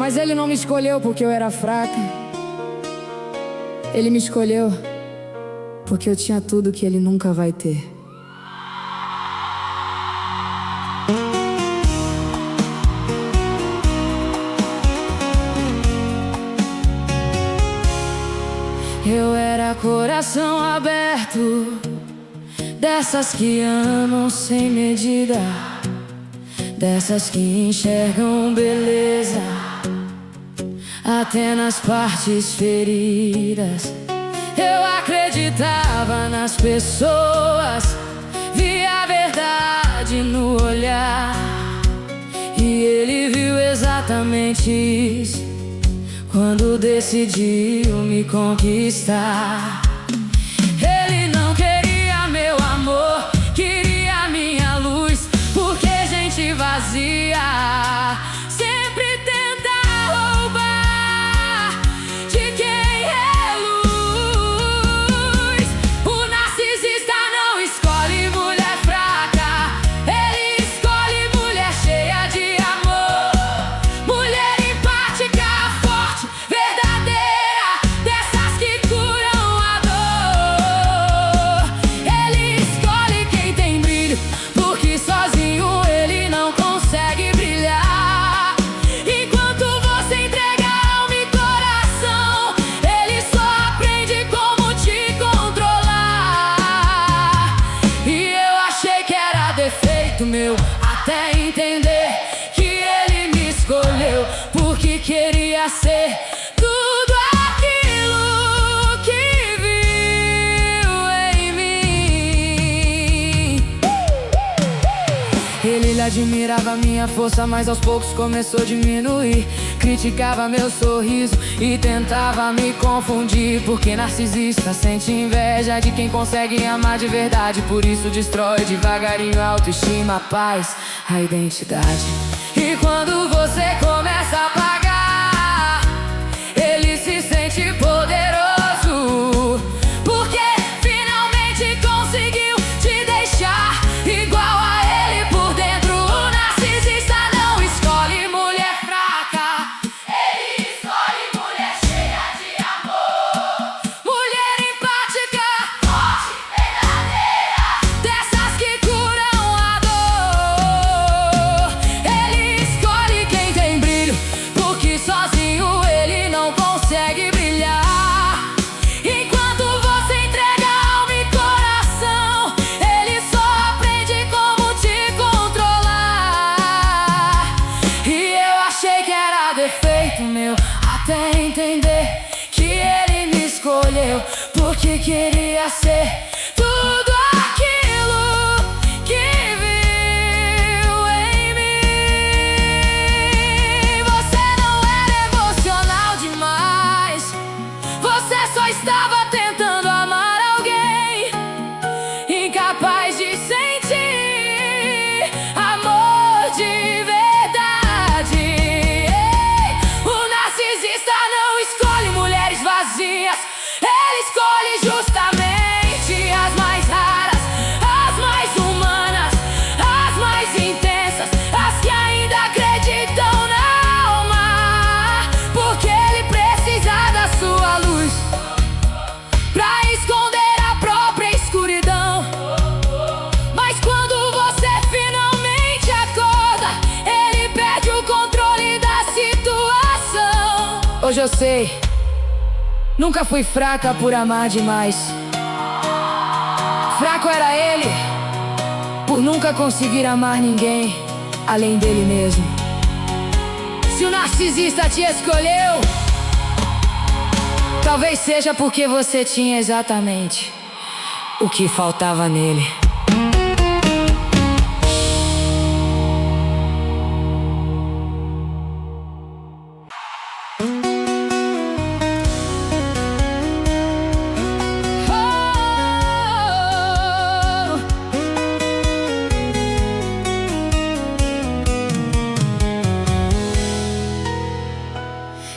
Mas ele não me escolheu porque eu era fraca. Ele me escolheu porque eu tinha tudo que ele nunca vai ter. Eu era coração aberto, dessas que amam sem medida, dessas que enxergam beleza até nas partes feridas. Eu acreditava nas pessoas, via a verdade no olhar, e ele viu exatamente isso quando decidiu me conquistar. Ele não queria meu amor, queria minha luz, porque gente vazia sempre tenta roubar de quem é luz. O narcisista não escolhe mulher fraca, ele escolhe mulher cheia de amor, mulher empática, forte, verdadeira, dessas que curam a dor. Ele escolhe quem tem brilho, porque sozinho ele não consegue brilhar. Enquanto você entrega alma e coração, ele só aprende como te controlar. E eu achei que era defeito meu, até entender que ele me escolheu porque queria ser tudo aquilo que viu em mim. Ele admirava minha força, mas aos poucos começou a diminuir. Criticava meu sorriso e tentava me confundir, porque narcisista sente inveja de quem consegue amar de verdade. Por isso destrói devagarinho a autoestima, a paz, a identidade. E quando você começa a pagar, ele se sente poderoso, porque finalmente conseguiu te deixar igual a ele por dentro. O narcisista não escolhe mulher fraca, ele escolhe mulher cheia de amor, mulher empática, forte, verdadeira, dessas que curam a dor. Ele escolhe quem tem brilho, porque sozinho ele não consegue brilhar. Enquanto você entrega alma e coração, ele só aprende como te controlar. E eu achei que era defeito meu, até entender que ele me escolheu porque queria ser tudo aquilo que viu em mim. Você não era emocional demais, você só estava tentando amar alguém, incapaz de sentir amor de verdade. Ei, o narcisista não escolhe mulheres vazias, ele escolhe justamente as mais raras, as mais humanas, as mais intensas, as que ainda acreditam na alma, porque ele precisa da sua luz pra esconder a própria escuridão. Mas quando você finalmente acorda, ele perde o controle da situação. Hoje eu sei, nunca fui fraca por amar demais. Fraco era ele por nunca conseguir amar ninguém além dele mesmo. Se o narcisista te escolheu, talvez seja porque você tinha exatamente o que faltava nele.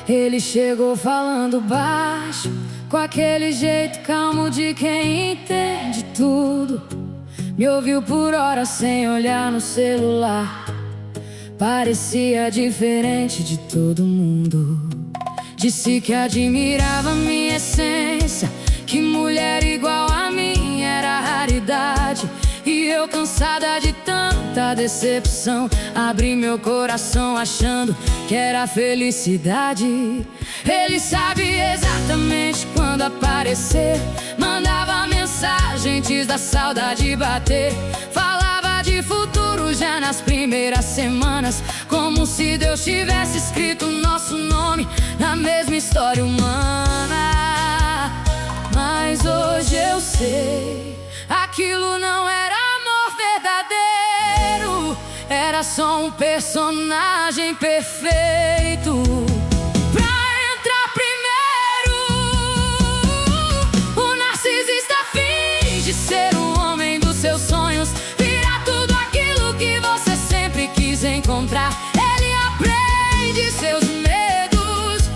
Ele chegou falando baixo, com aquele jeito calmo de quem entende tudo. Me ouviu por horas sem olhar no celular, parecia diferente de todo mundo. Disse que admirava minha essência, que mulher igual a mim era raridade. E eu, cansada de tanta decepção, abri meu coração achando que era felicidade. Ele sabia exatamente quando aparecer, mandava mensagem antes da saudade bater. Falava de futuro já nas primeiras semanas, como se Deus tivesse escrito nosso nome na mesma história humana. Mas hoje eu sei, aquilo não era amor verdadeiro, era só um personagem perfeito. Pra entrar primeiro, o narcisista finge ser o homem dos seus sonhos, virar tudo aquilo que você sempre quis encontrar. Ele aprende seus medos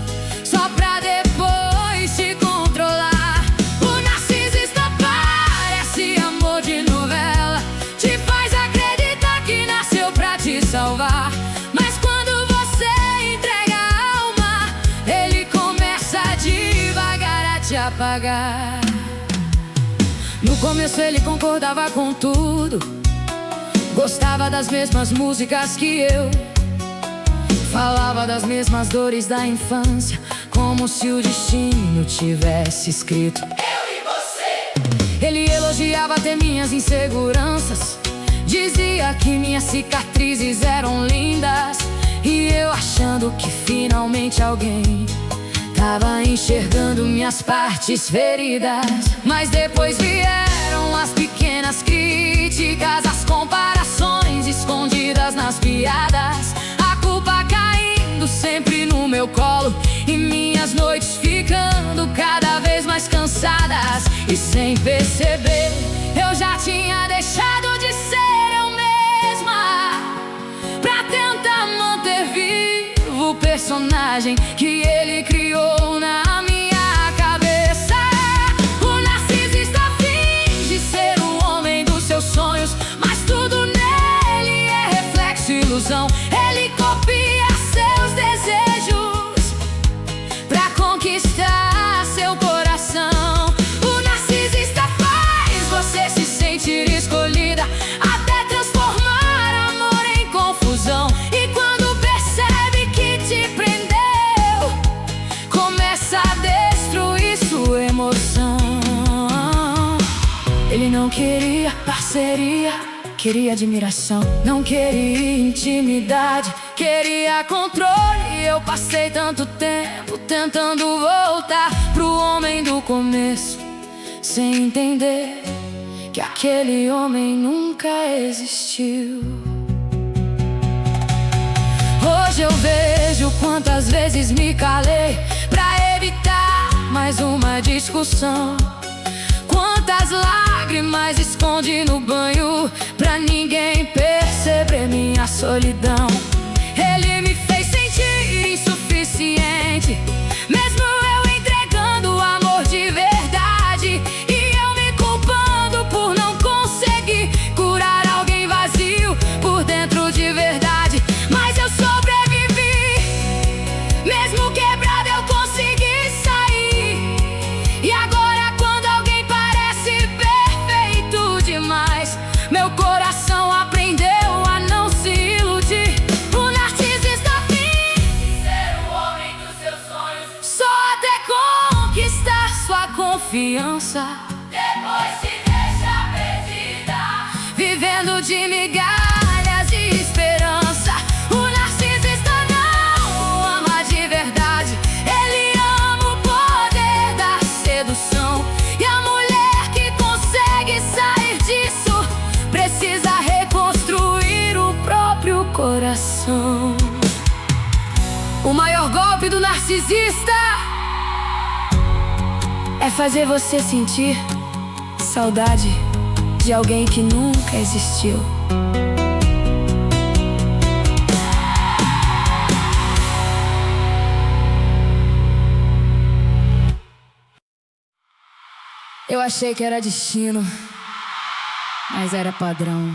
só pra depois te controlar. O narcisista parece amor de novela, te faz acreditar que nasceu pra te salvar. Mas quando você entrega a alma, ele começa devagar a te apagar. No começo ele concordava com tudo, gostava das mesmas músicas que eu, falava das mesmas dores da infância, como se o destino tivesse escrito eu e você. Ele elogiava até minhas inseguranças, dizia que minhas cicatrizes eram lindas, e eu achando que finalmente alguém tava enxergando minhas partes feridas. Mas depois vieram as pequenas críticas, as comparações escondidas nas piadas, a culpa caindo sempre no meu colo, e minhas noites ficando cada vez mais cansadas. E sem perceber, eu já tinha deixado de ser eu mesma, pra tentar manter vivo o personagem que ele criou na minha cabeça. O narcisista finge ser o homem dos seus sonhos, mas tudo nele é reflexo e ilusão. Ele copia seus desejos pra conquistar seu coração. O narcisista faz você se sentir escolhida, até transformar amor em confusão. E quando percebe que te prendeu, começa a destruir sua emoção. Ele não queria parceria, queria admiração. Não queria intimidade, queria controle. Eu passei tanto tempo tentando voltar pro homem do começo, sem entender que aquele homem nunca existiu. Hoje eu vejo quantas vezes me calei pra evitar mais uma discussão, quantas lágrimas escondi no banho pra ninguém perceber minha solidão. Ele me fez sentir insuficiente, mesmo eu entregando amor de verdade, e eu me culpando por não conseguir curar alguém vazio por dentro de verdade. Mas eu sobrevivi, mesmo quebrado eu consegui sair. E agora quando alguém parece perfeito demais, meu coração aprendeu a não se iludir. O narcisista finge ser o homem dos seus sonhos, só até conquistar sua confiança, depois se deixa perdida, vivendo de migalhas de esperança. O narcisista não ama de verdade, ele ama o poder da sedução. E a mulher que consegue sair disso precisa reconstruir o próprio coração. O maior golpe do narcisista é fazer você sentir saudade de alguém que nunca existiu. Eu achei que era destino, mas era padrão.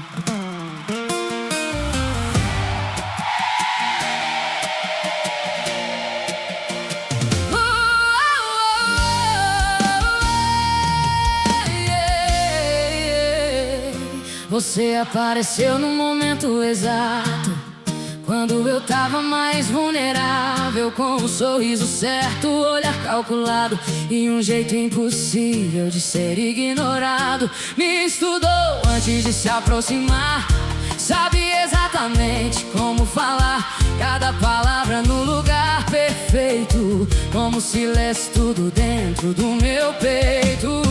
Você apareceu no momento exato, quando eu tava mais vulnerável, com um sorriso certo, olhar calculado e um jeito impossível de ser ignorado. Me estudou antes de se aproximar, sabe exatamente como falar cada palavra no lugar perfeito, como se lesse tudo dentro do meu peito.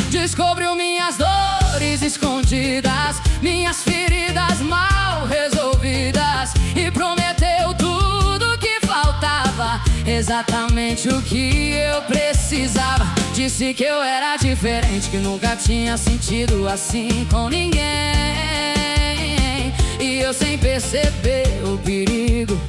Descobriu minhas dores escondidas, minhas feridas mal resolvidas, e prometeu tudo que faltava, exatamente o que eu precisava. Disse que eu era diferente, que nunca tinha sentido assim com ninguém, e eu, sem perceber o perigo,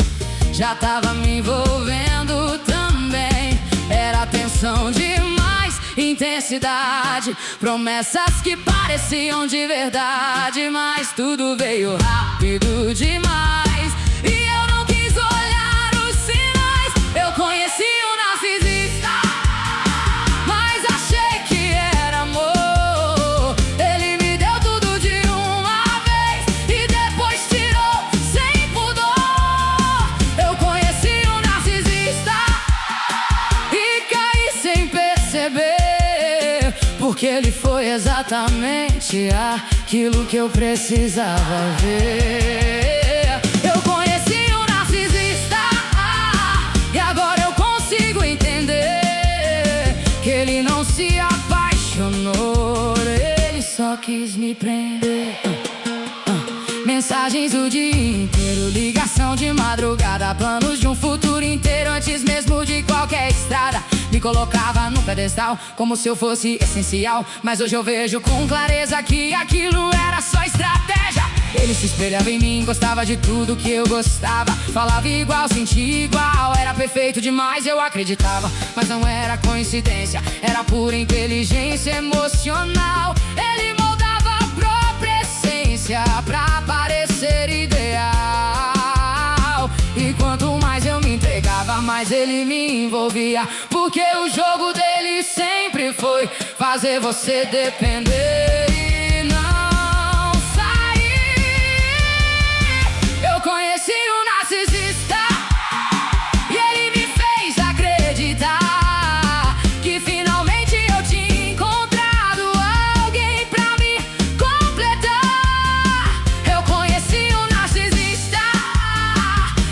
já tava me envolvendo também. Era tensão demais, intensidade, promessas que pareciam de verdade, mas tudo veio rápido demais e eu não quis olhar os sinais. Eu conheci um narcisista, mas achei que era amor. Ele me deu tudo de uma vez e depois tirou sem pudor. Eu conheci um narcisista e caí sem perceber, porque ele foi exatamente aquilo que eu precisava ver. Eu conheci um narcisista e agora eu consigo entender que ele não se apaixonou, ele só quis me prender. Mensagens o dia inteiro, ligação de madrugada, planos de um futuro inteiro antes mesmo de qualquer estrada. Me colocava no pedestal como se eu fosse essencial, mas hoje eu vejo com clareza que aquilo era só estratégia. Ele se espelhava em mim, gostava de tudo que eu gostava, falava igual, sentia igual, era perfeito demais, eu acreditava. Mas não era coincidência, era pura inteligência emocional. Ele moldava a própria essência pra parecer ideal, e quanto mais eu me entregava, mais ele me envolvia, porque o jogo dele sempre foi fazer você depender e não sair. Eu conheci um narcisista e ele me fez acreditar que finalmente eu tinha encontrado alguém pra me completar. Eu conheci um narcisista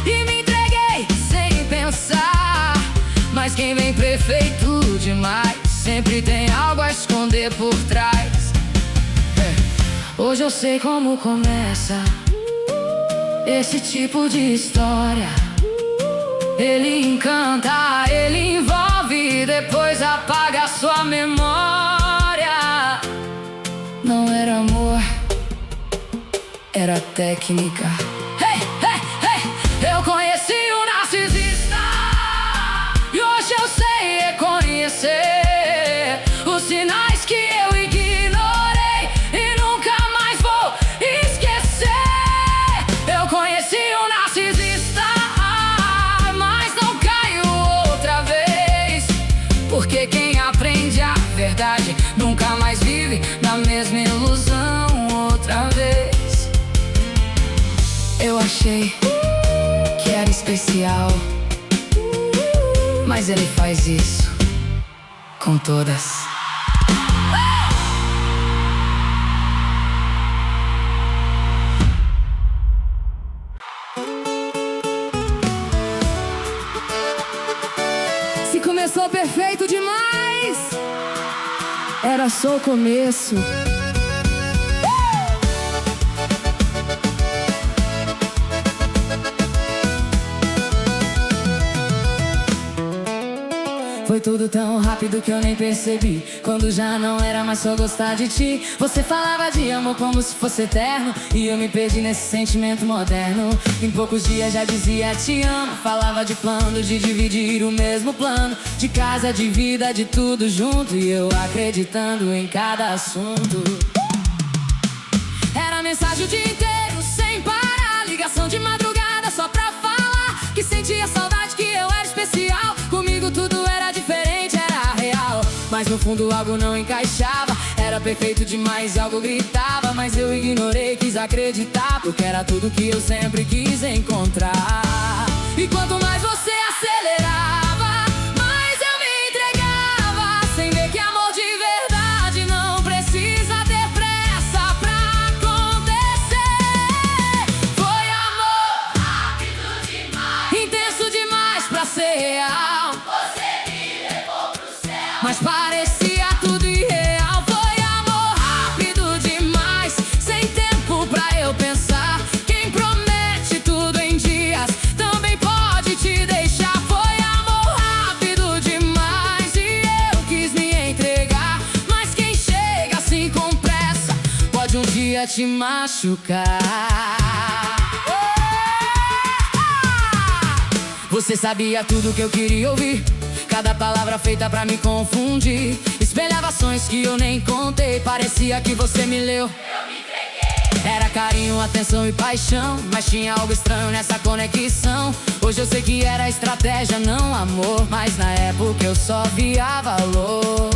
e me entreguei sem pensar, mas quem vem perfeito demais sempre tem algo a esconder por trás. Hoje eu sei como começa esse tipo de história. Ele encanta, ele envolve, depois apaga a sua memória. Não era amor, era técnica. Hey, hey, hey. Eu conheci um narcisista e hoje eu sei reconhecer os sinais que eu ignorei e nunca mais vou esquecer. Eu conheci um narcisista, mas não caio outra vez, porque quem aprende a verdade nunca mais vive na mesma ilusão outra vez. Eu achei que era especial, mas ele faz isso com todas. Se começou perfeito demais, era só o começo. Foi tudo tão rápido que eu nem percebi, quando já não era mais só gostar de ti. Você falava de amor como se fosse eterno, e eu me perdi nesse sentimento moderno. Em poucos dias já dizia te amo, falava de plano de dividir o mesmo plano, de casa, de vida, de tudo junto, e eu acreditando em cada assunto. Era mensagem o dia inteiro, sem parar, ligação de madrugada só pra falar que sentia saudade, que eu era especial. Comigo tudo era diferente, era real, mas no fundo algo não encaixava. Era perfeito demais, algo gritava, mas eu ignorei, quis acreditar, porque era tudo que eu sempre quis encontrar. E quanto mais você acelerava, mais eu me entregava, sem ver que amor de verdade não precisa ter pressa pra acontecer. Foi amor rápido demais, intenso demais pra ser real. Você me levou pro céu, mas parecia tudo irreal. Foi amor rápido demais, sem tempo pra eu pensar. Quem promete tudo em dias também pode te deixar. Foi amor rápido demais e eu quis me entregar, mas quem chega assim com pressa pode um dia te machucar. Você sabia tudo que eu queria ouvir, cada palavra feita pra me confundir. Espelhava ações que eu nem contei, parecia que você me leu. Eu me entreguei. Era carinho, atenção e paixão, mas tinha algo estranho nessa conexão. Hoje eu sei que era estratégia, não amor, mas na época eu só via valor.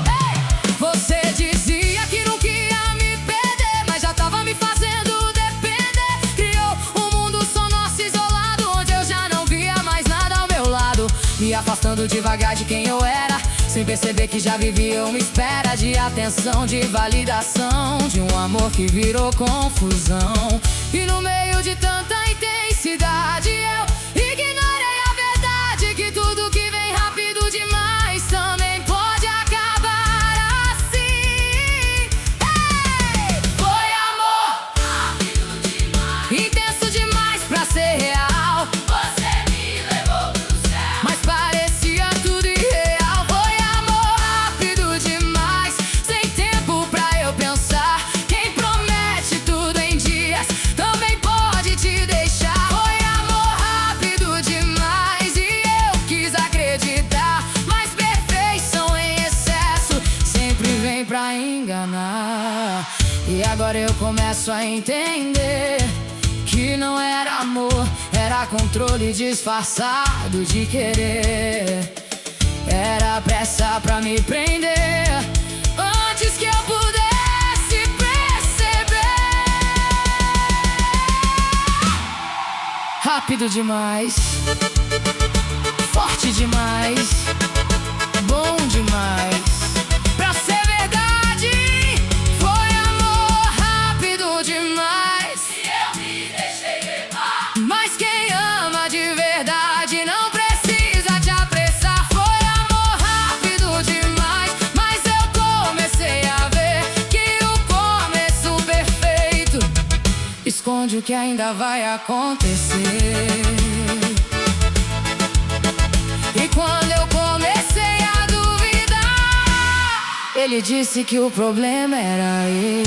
Ei! Você dizia que não queria me perder, mas já tava me fazendo depender. Criou um mundo só nosso isolado, onde eu já não via mais nada ao meu lado, me afastando devagar de quem eu era, sem perceber que já vivia uma espera de atenção, de validação, de um amor que virou confusão. E no meio de tanta intensidade eu ignorei a verdade, que tudo que vem rápido demais também pode acabar assim. Hey! Foi amor rápido demais, intenso demais pra ser real. Você me levou pro céu, mas parecia tudo irreal. Foi amor rápido demais, sem tempo pra eu pensar. Quem promete tudo em dias também pode te deixar. Foi amor rápido demais e eu quis acreditar, mas perfeição em excesso sempre vem pra enganar. E agora eu começo a entender que não era amor, era controle disfarçado de querer. Era pressa pra me prender antes que eu pudesse perceber. Rápido demais, forte demais, bom demais pra ser verdade. Foi amor rápido demais e eu me deixei levar, mas quem ama de verdade não precisa te apressar. Foi amor rápido demais, mas eu comecei a ver que o começo perfeito esconde o que ainda vai acontecer. E quando eu comecei a duvidar, ele disse que o problema era eu.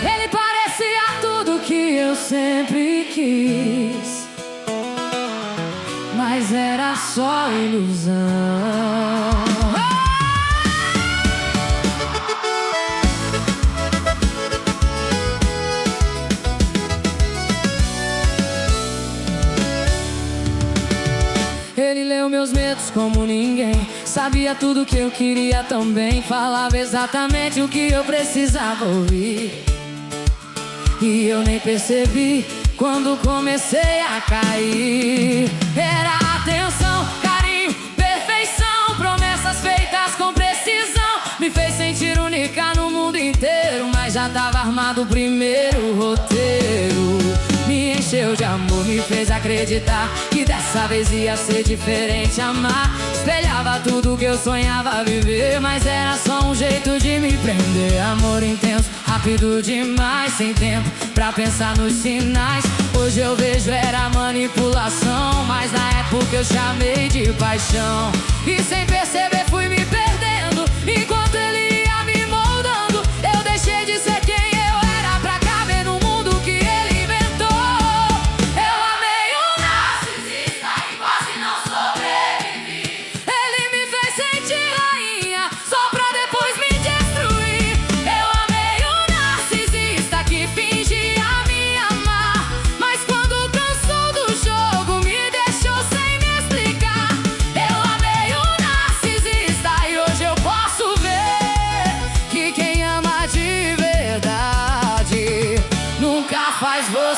Ele parecia tudo que eu sempre quis, mas era só ilusão. Ele leu meus medos como ninguém, sabia tudo que eu queria também, falava exatamente o que eu precisava ouvir. E eu nem percebi quando comecei a cair. Era atenção, carinho, perfeição, promessas feitas com precisão. Me fez sentir única no mundo inteiro, mas já tava armado o primeiro roteiro. Me encheu de amor, me fez acreditar que dessa vez ia ser diferente. Amar espelhava tudo que eu sonhava viver, mas era só um jeito de me prender. Amor intenso, rápido demais, sem tempo pra pensar nos sinais. Hoje eu vejo era manipulação, mas na época eu chamei de paixão. E sem perceber fui me perdendo, enquanto ele ia me moldando. Eu deixei de ser quem eu era pra caber no mundo que ele inventou. Eu amei um narcisista e quase não sobrevivi. Ele me fez sentir rainha só pra depois me destruir. Eu amei um narcisista que fingia me amar.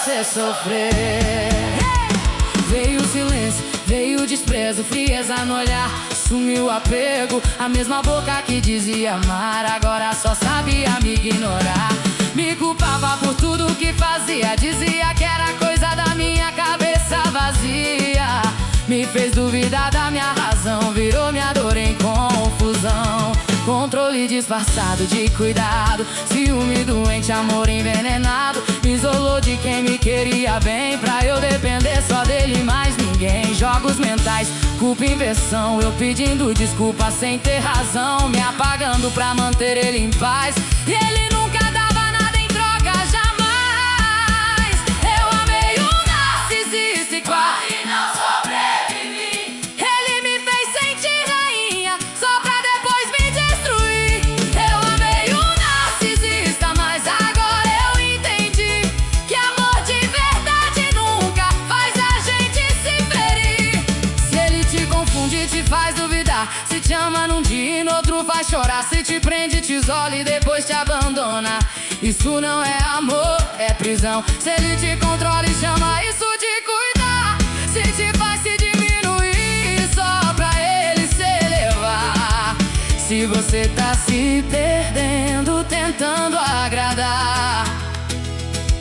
você sofrer. Veio o silêncio, veio o desprezo, frieza no olhar, sumiu o apego. A mesma boca que dizia amar, agora só sabia me ignorar. Me culpava por tudo que fazia, dizia que era coisa da minha cabeça vazia. Me fez duvidar da minha razão, virou minha dor em confusão. Controle disfarçado de cuidado, ciúme doente, amor envenenado. Me isolou de quem me queria bem, pra eu depender só dele, mais ninguém. Jogos mentais, culpa em inversão, eu pedindo desculpa sem ter razão, me apagando pra manter ele em paz. E ele nunca dava nada em troca, jamais. Eu amei um narcisista igual e não sobrevivi. Ele me fez sentir rainha só pra depois me destruir. Eu amei um narcisista, mas agora eu entendi que amor de verdade nunca faz a gente se ferir. Se ele te confunde, te faz duvidar, se te ama num dia e no outro faz chorar, se te prende, te isola e depois te abandona. Isso não é amor, é prisão. Se ele te controla e chama isso de cuidar, se te faz se diminuir só pra ele se elevar. Se você tá se perdendo tentando agradar,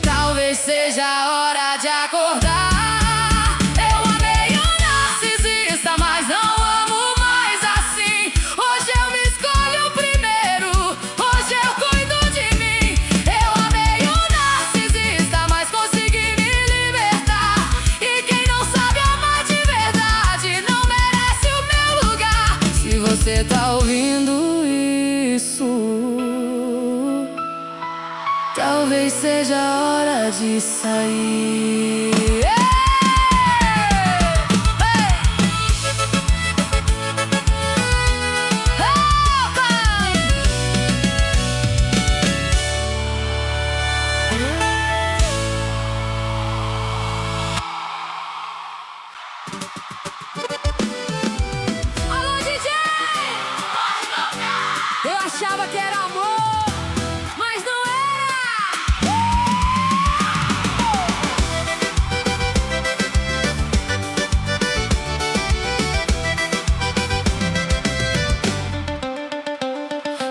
talvez seja a hora de acordar. Eu amei um narcisista, mas não amo mais assim. Hoje eu me escolho primeiro, hoje eu cuido de mim. Eu amei um narcisista, mas consegui me libertar. E quem não sabe amar de verdade não merece o meu lugar. Se você tá ouvindo isso, talvez seja a hora de sair. Alô, DJ! Eu achava que era amor, mas não era.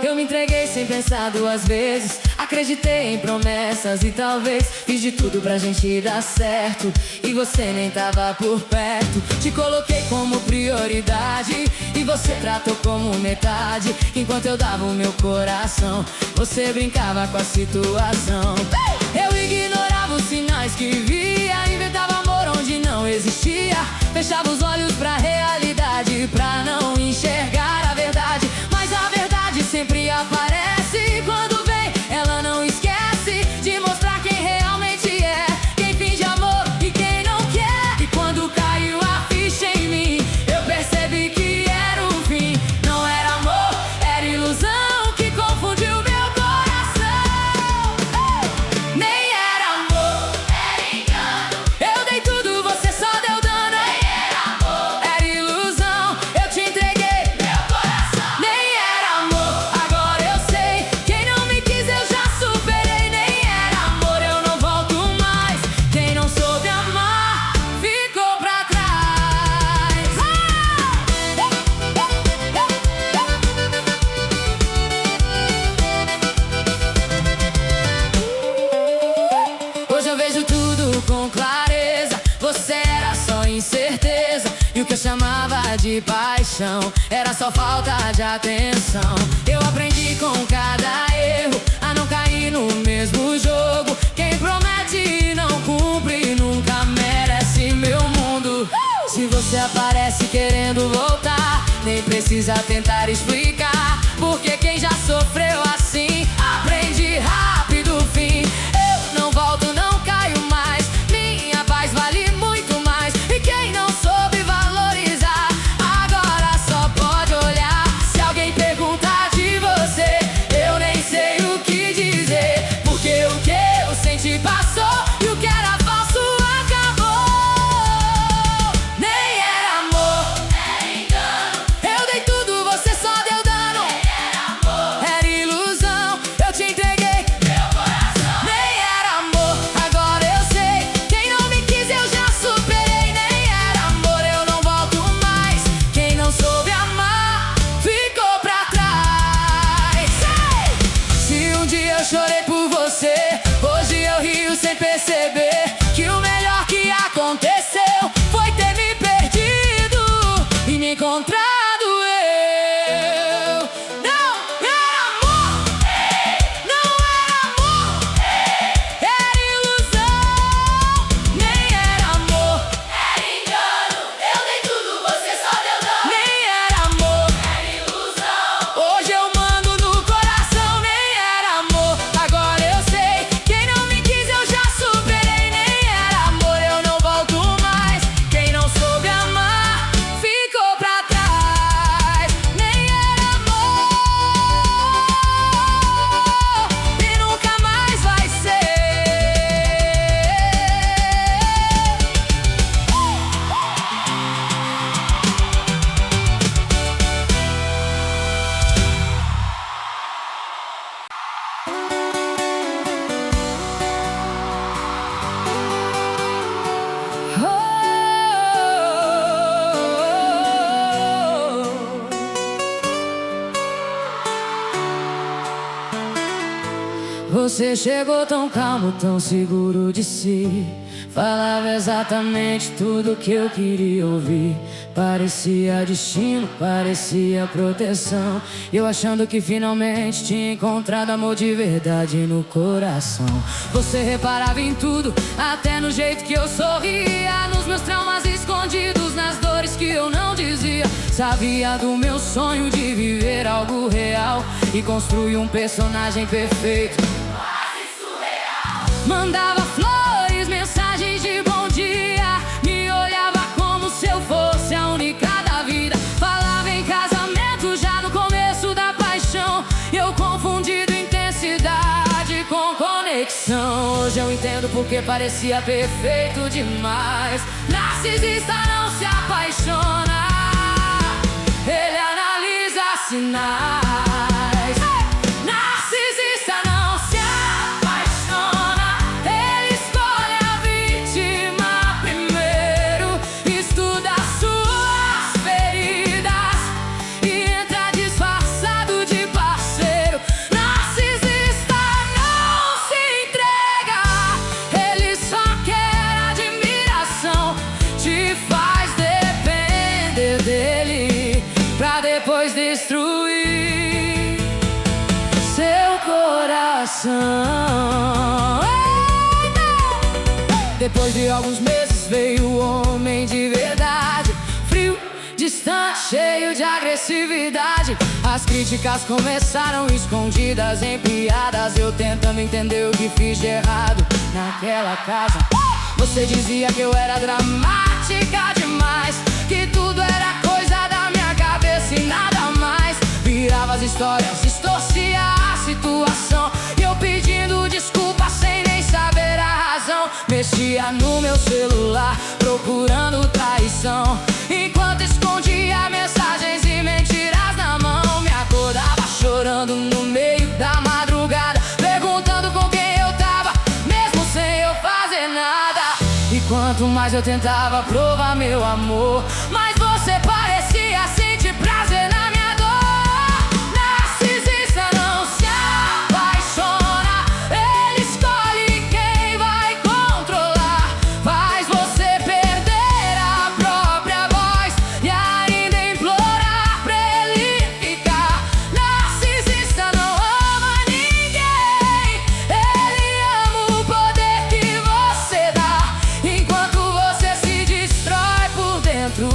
Eu me entreguei sem pensar duas vezes, acreditei em promessas e talvez fiz de tudo pra gente dar certo, e você nem tava por perto. Te coloquei como prioridade e você tratou como metade. Enquanto eu dava o meu coração, você brincava com a situação. Eu ignorava os sinais que via, inventava amor onde não existia, fechava os olhos pra realidade, pra não enxergar a verdade. Mas a verdade sempre aparece, quando vem ela não esquece de mostrar quem realmente é, quem finge amor e quem não quer. E quando caiu a ficha em mim, eu percebi que era o fim. Não era amor, era ilusão que confundiu meu coração. Nem era amor, era engano. Eu dei tudo, você só deu dano. Nem era amor, era ilusão, eu te entreguei meu coração. Nem era amor, agora eu sei, quem não me quis eu já superei. Nem era amor, eu não volto mais, quem não soube amar ficou pra trás. Hoje eu vejo tudo com clareza, você era só incerteza, e o que eu chamava de paixão era só falta de atenção. Eu aprendi com cada erro a não cair no mesmo jogo. Quem promete e não cumpre nunca merece meu mundo. Se você aparece querendo voltar, nem precisa tentar explicar, porque quem já sofreu assim aprende rápido o fim. Eu não volto, não caio mais, minha paz vale muito mais. E quem não soube valorizar, agora só pode olhar. Se alguém perguntar de você, eu nem sei o que dizer, porque o que eu senti passou e o que era falso acabou. Nem era amor, era engano. Eu dei tudo, você só deu dano. Você chegou tão calmo, tão seguro de si. Falava exatamente tudo que eu queria ouvir. Parecia destino, parecia proteção. Eu achando que finalmente tinha encontrado amor de verdade no coração. Você reparava em tudo, até no jeito que eu sorria, nos meus traumas escondidos, nas dores que eu não dizia. Sabia do meu sonho de viver algo real e construir um personagem perfeito, quase surreal. Mandava flores, mensagens de bom dia, me olhava como se eu fosse a única da vida. Falava em casamento já no começo da paixão, eu confundido intensidade com conexão. Hoje eu entendo porque parecia perfeito demais. Narcisista não se apaixona, ele analisa sinais. Narcisista não se apaixona, ele escolhe a vítima primeiro, estuda suas feridas e entra disfarçado de parceiro. Narcisista não se entrega, ele só quer admiração, te faz depender dele pra depois destruir seu coração. Depois de alguns meses veio o homem de verdade, frio, distante, cheio de agressividade. As críticas começaram escondidas em piadas, eu tentando entender o que fiz de errado naquela casa. Você dizia que eu era dramática demais, que tudo era coisa da minha cabeça e nada mais. Virava as histórias, distorcia a situação, e eu pedindo desculpa sem nem saber a razão. Mexia no meu celular procurando traição, enquanto escondia mensagens e mentiras na mão. Me acordava chorando no meio da madrugada, perguntando com quem eu tava, mesmo sem eu fazer nada. E quanto mais eu tentava provar meu amor, mais você parecia sentir prazer na minha dor. Narcisista não se apaixona, ele escolhe quem vai controlar, faz você perder a própria voz e ainda implorar pra ele ficar. Narcisista não ama ninguém, ele ama o poder que você dá. Enquanto você se destrói por dentro,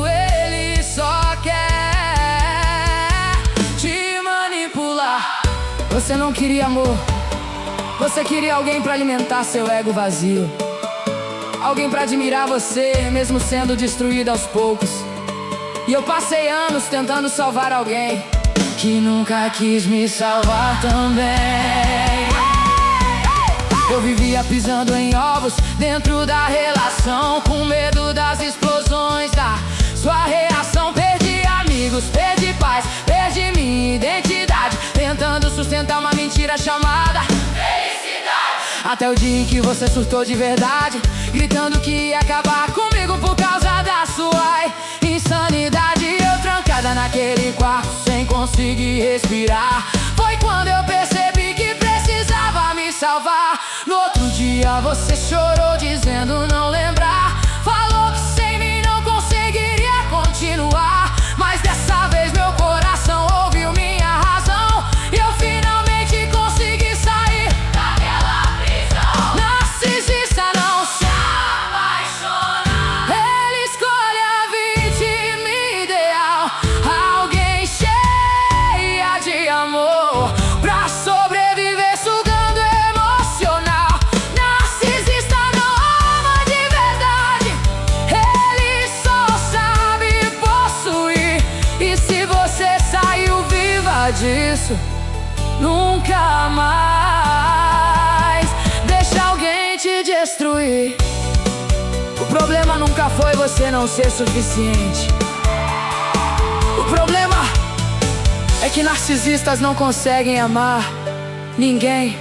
ele só quer te manipular. Você não queria amor, você queria alguém pra alimentar seu ego vazio, alguém pra admirar você, mesmo sendo destruído aos poucos. E eu passei anos tentando salvar alguém que nunca quis me salvar também. Eu vivia pisando em ovos dentro da relação, com medo das explosões da sua reação. Perdi amigos, perdi paz, perdi minha identidade, tentando sustentar uma mentira chamada felicidade. Até o dia em que você surtou de verdade, gritando que ia acabar comigo por causa da sua insanidade. Eu trancada naquele quarto sem conseguir respirar, foi quando eu percebi que precisava me salvar. No outro dia você chorou dizendo não lembrar, falou que sem mim não conseguiria continuar. Mas dessa vez meu coração ouviu minha razão, e eu finalmente consegui sair daquela prisão. Narcisista não se apaixona, ele escolhe a vítima ideal, alguém cheia de amor pra sobreviver sugando emocional. Narcisista não ama de verdade, ele só sabe possuir. E se você saiu viva disso, nunca mais deixa alguém te destruir. O problema nunca foi você não ser suficiente, o problema é que narcisistas não conseguem amar ninguém.